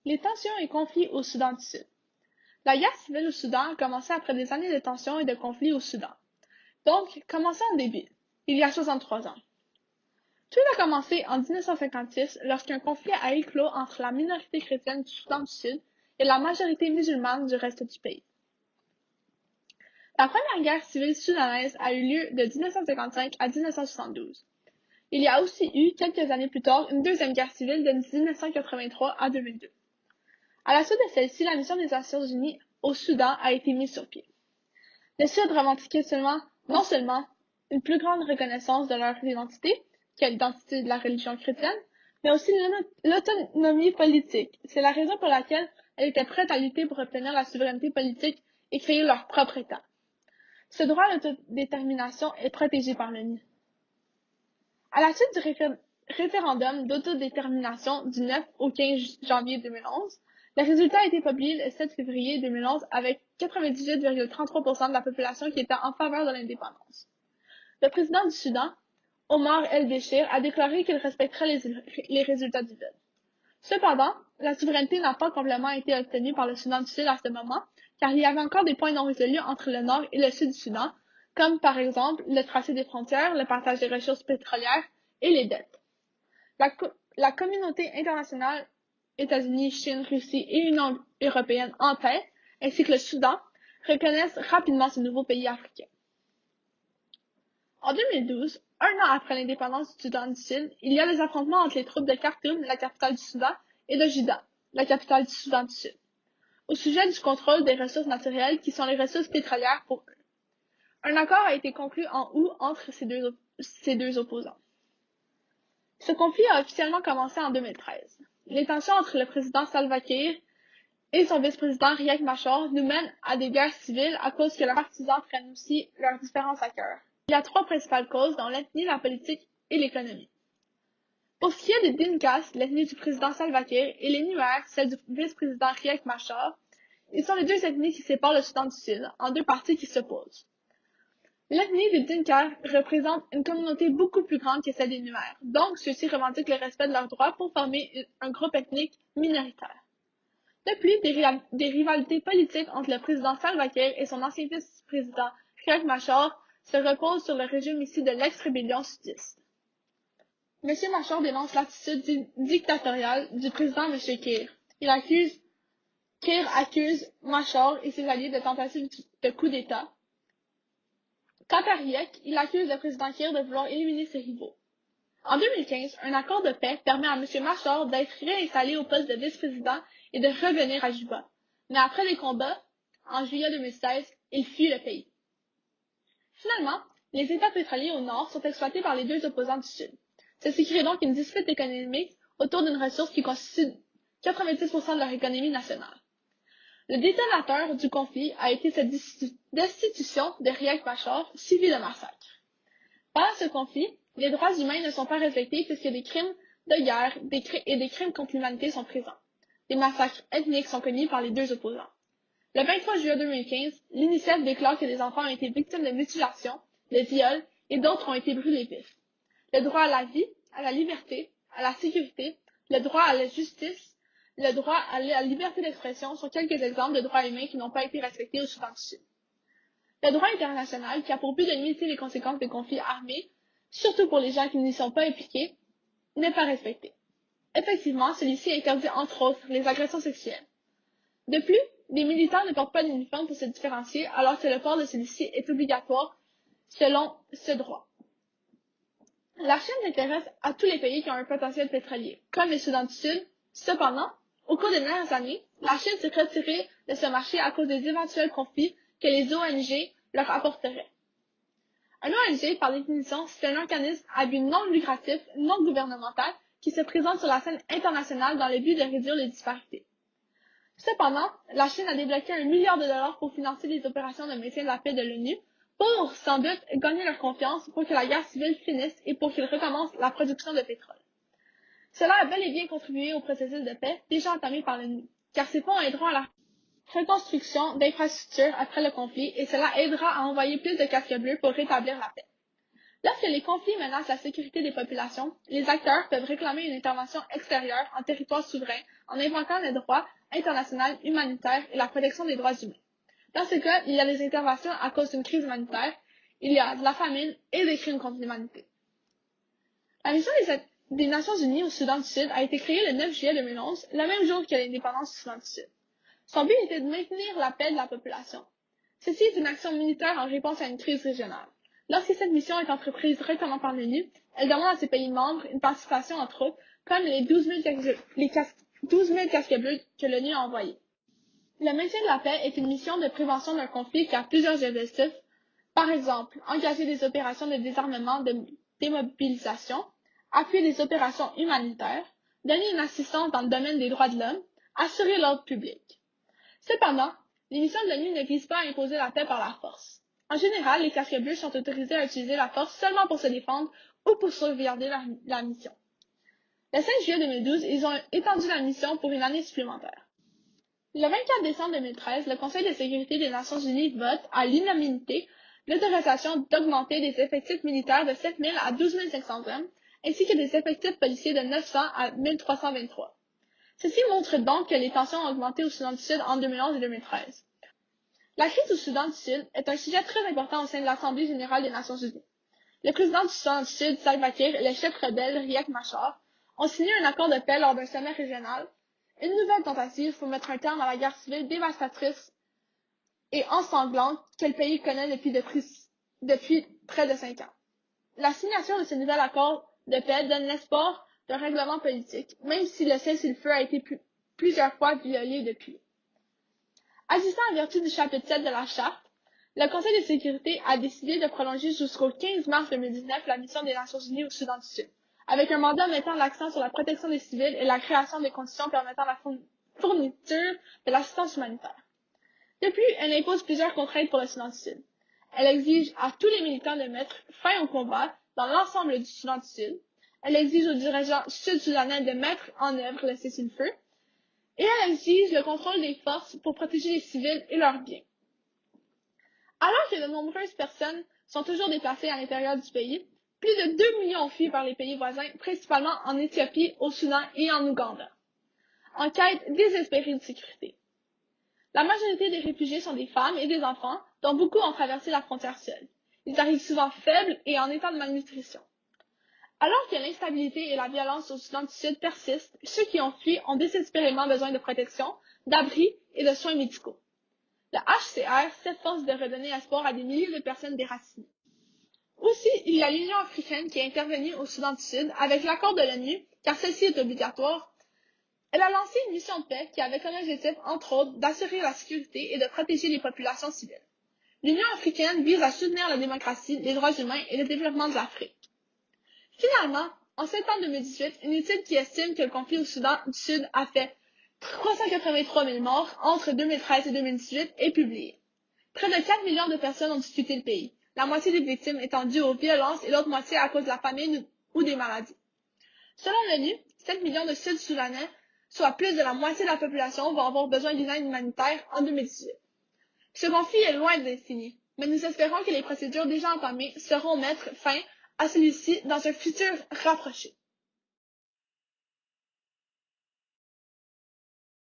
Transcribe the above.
Les tensions et conflits au Soudan du Sud. La guerre civile au Soudan a commencé après des années de tensions et de conflits au Soudan. Donc, commençons au début, il y a 63 ans. Tout a commencé en 1956 lorsqu'un conflit a éclos entre la minorité chrétienne du Soudan du Sud et la majorité musulmane du reste du pays. La première guerre civile soudanaise a eu lieu de 1955 à 1972. Il y a aussi eu, quelques années plus tard, une deuxième guerre civile de 1983 à 2002. À la suite de celle-ci, la mission des Nations Unies au Soudan a été mise sur pied. Le Sud revendiquait non seulement une plus grande reconnaissance de leur identité, qui est l'identité de la religion chrétienne, mais aussi l'autonomie politique. C'est la raison pour laquelle elle était prête à lutter pour obtenir la souveraineté politique et créer leur propre État. Ce droit à l'autodétermination est protégé par l'ONU. À la suite du référendum d'autodétermination du 9 au 15 janvier 2011, le résultat a été publié le 7 février 2011 avec 98,33% de la population qui était en faveur de l'indépendance. Le président du Soudan, Omar el-Béchir, a déclaré qu'il respecterait les résultats du vote. Cependant, la souveraineté n'a pas complètement été obtenue par le Soudan du Sud à ce moment, car il y avait encore des points non résolus entre le nord et le sud du Soudan, comme par exemple le tracé des frontières, le partage des ressources pétrolières et les dettes. La communauté internationale, États-Unis, Chine, Russie et Union européenne en tête, ainsi que le Soudan, reconnaissent rapidement ce nouveau pays africain. En 2012, un an après l'indépendance du Soudan du Sud, il y a des affrontements entre les troupes de Khartoum, la capitale du Soudan, et de Juda, la capitale du Soudan du Sud, au sujet du contrôle des ressources naturelles qui sont les ressources pétrolières pour eux. Un accord a été conclu en août entre ces deux opposants. Ce conflit a officiellement commencé en 2013. Les tensions entre le président Salva Kiir et son vice-président Riek Machar nous mènent à des guerres civiles à cause que leurs partisans prennent aussi leurs différences à cœur. Il y a trois principales causes, dont l'ethnie, la politique et l'économie. Pour ce qui est des Dinkas, l'ethnie du président Salva Kiir, et les Nuer, celle du vice-président Riek Machar, ils sont les deux ethnies qui séparent le Soudan du Sud, en deux parties qui s'opposent. L'ethnie des Dinkas représente une communauté beaucoup plus grande que celle des Nuer, donc ceux-ci revendiquent le respect de leurs droits pour former un groupe ethnique minoritaire. Depuis, des rivalités politiques entre le président Salva Kiir et son ancien vice-président Riek Machar se reposent sur le régime ici de l'ex-rébellion sudiste. M. Machar dénonce l'attitude dictatoriale du président M. Kiir. Kiir accuse Machar et ses alliés de tentative de coup d'État. Quant à Riek, il accuse le président Kiir de vouloir éliminer ses rivaux. En 2015, un accord de paix permet à M. Machar d'être réinstallé au poste de vice-président et de revenir à Juba. Mais après les combats, en juillet 2016, il fuit le pays. Finalement, les États pétroliers au nord sont exploités par les deux opposants du sud. Ceci crée donc une dispute économique autour d'une ressource qui constitue 90% de leur économie nationale. Le détonateur du conflit a été cette destitution de Riek Machar, suivie de massacres. Pendant ce conflit, les droits humains ne sont pas respectés puisque des crimes de guerre et des crimes contre l'humanité sont présents. Des massacres ethniques sont commis par les deux opposants. Le 23 juillet 2015, l'UNICEF déclare que des enfants ont été victimes de mutilations, de viols et d'autres ont été brûlés vifs. Le droit à la vie, à la liberté, à la sécurité, le droit à la justice, le droit à la liberté d'expression sont quelques exemples de droits humains qui n'ont pas été respectés au Soudan du Sud. Le droit international, qui a pour but de limiter les conséquences des conflits armés, surtout pour les gens qui n'y sont pas impliqués, n'est pas respecté. Effectivement, celui-ci interdit entre autres les agressions sexuelles. De plus, les militaires ne portent pas d'uniforme pour se différencier, alors que le port de celui-ci est obligatoire selon ce droit. La Chine s'intéresse à tous les pays qui ont un potentiel pétrolier, comme le Soudan du Sud. Cependant, au cours des dernières années, la Chine s'est retirée de ce marché à cause des éventuels conflits que les ONG leur apporteraient. Un ONG, par définition, c'est un organisme à but non lucratif, non gouvernemental, qui se présente sur la scène internationale dans le but de réduire les disparités. Cependant, la Chine a débloqué $1 milliard pour financer les opérations de maintien de la paix de l'ONU, pour, sans doute, gagner leur confiance pour que la guerre civile finisse et pour qu'ils recommencent la production de pétrole. Cela a bel et bien contribué au processus de paix déjà entamé par l'ONU, car ces fonds aideront à la reconstruction d'infrastructures après le conflit et cela aidera à envoyer plus de casques bleus pour rétablir la paix. Lorsque les conflits menacent la sécurité des populations, les acteurs peuvent réclamer une intervention extérieure en territoire souverain en invoquant le droit international humanitaire et la protection des droits humains. Dans ce cas, il y a des interventions à cause d'une crise humanitaire, il y a de la famine et des crimes contre l'humanité. La mission des Nations Unies au Soudan du Sud a été créée le 9 juillet 2011, le même jour que l'indépendance du Soudan du Sud. Son but était de maintenir la paix de la population. Ceci est une action militaire en réponse à une crise régionale. Lorsque cette mission est entreprise directement par l'ONU, elle demande à ses pays membres une participation en troupes, comme les 12 000 casques bleus que l'ONU a envoyés. Le maintien de la paix est une mission de prévention d'un conflit qui a plusieurs objectifs. Par exemple, engager des opérations de désarmement, de démobilisation, appuyer des opérations humanitaires, donner une assistance dans le domaine des droits de l'homme, assurer l'ordre public. Cependant, les missions de l'ONU ne visent pas à imposer la paix par la force. En général, les casques bleus sont autorisés à utiliser la force seulement pour se défendre ou pour sauvegarder la mission. Le 5 juillet 2012, ils ont étendu la mission pour une année supplémentaire. Le 24 décembre 2013, le Conseil de sécurité des Nations Unies vote à l'unanimité l'autorisation d'augmenter les effectifs militaires de 7 000 à 12 500 hommes, ainsi que des effectifs policiers de 900 à 1 323. Ceci montre donc que les tensions ont augmenté au Soudan du Sud en 2011 et 2013. La crise au Soudan du Sud est un sujet très important au sein de l'Assemblée générale des Nations unies. Le président du Soudan du Sud, Salva Kiir, et le chef rebelle Riek Machar ont signé un accord de paix lors d'un sommet régional, une nouvelle tentative pour mettre un terme à la guerre civile dévastatrice et ensanglante que le pays connaît depuis près de 5 ans. La signature de ce nouvel accord de paix donne l'espoir d'un règlement politique, même si le cessez-le-feu a été plusieurs fois violé depuis. Agissant en vertu du chapitre 7 de la Charte, le Conseil de sécurité a décidé de prolonger jusqu'au 15 mars 2019 la mission des Nations unies au Soudan du Sud, avec un mandat mettant l'accent sur la protection des civils et la création des conditions permettant la fourniture de l'assistance humanitaire. De plus, elle impose plusieurs contraintes pour le Soudan du Sud. Elle exige à tous les militants de mettre fin au combat dans l'ensemble du Soudan du Sud. Elle exige aux dirigeants sud-soudanais de mettre en œuvre le cessez-le-feu. Et elle exige le contrôle des forces pour protéger les civils et leurs biens. Alors que de nombreuses personnes sont toujours déplacées à l'intérieur du pays, plus de 2 millions ont fui par les pays voisins, principalement en Éthiopie, au Soudan et en Ouganda, en quête désespérée de sécurité. La majorité des réfugiés sont des femmes et des enfants, dont beaucoup ont traversé la frontière seuls. Ils arrivent souvent faibles et en état de malnutrition. Alors que l'instabilité et la violence au Soudan du Sud persistent, ceux qui ont fui ont désespérément besoin de protection, d'abri et de soins médicaux. Le HCR s'efforce de redonner espoir à des milliers de personnes déracinées. Aussi, il y a l'Union africaine qui est intervenue au Soudan du Sud avec l'accord de l'ONU, car celle-ci est obligatoire. Elle a lancé une mission de paix qui avait comme objectif, entre autres, d'assurer la sécurité et de protéger les populations civiles. L'Union africaine vise à soutenir la démocratie, les droits humains et le développement de l'Afrique. Finalement, en septembre 2018, une étude qui estime que le conflit au Soudan du Sud a fait 383 000 morts entre 2013 et 2018 est publiée. Près de 4 millions de personnes ont quitté le pays, la moitié des victimes étant dues aux violences et l'autre moitié à cause de la famine ou des maladies. Selon l'ONU, 7 millions de Sud-Soudanais, soit plus de la moitié de la population, vont avoir besoin d'une aide humanitaire en 2018. Ce conflit est loin d'être fini, mais nous espérons que les procédures déjà entamées sauront mettre fin à celui-ci dans un futur rapproché.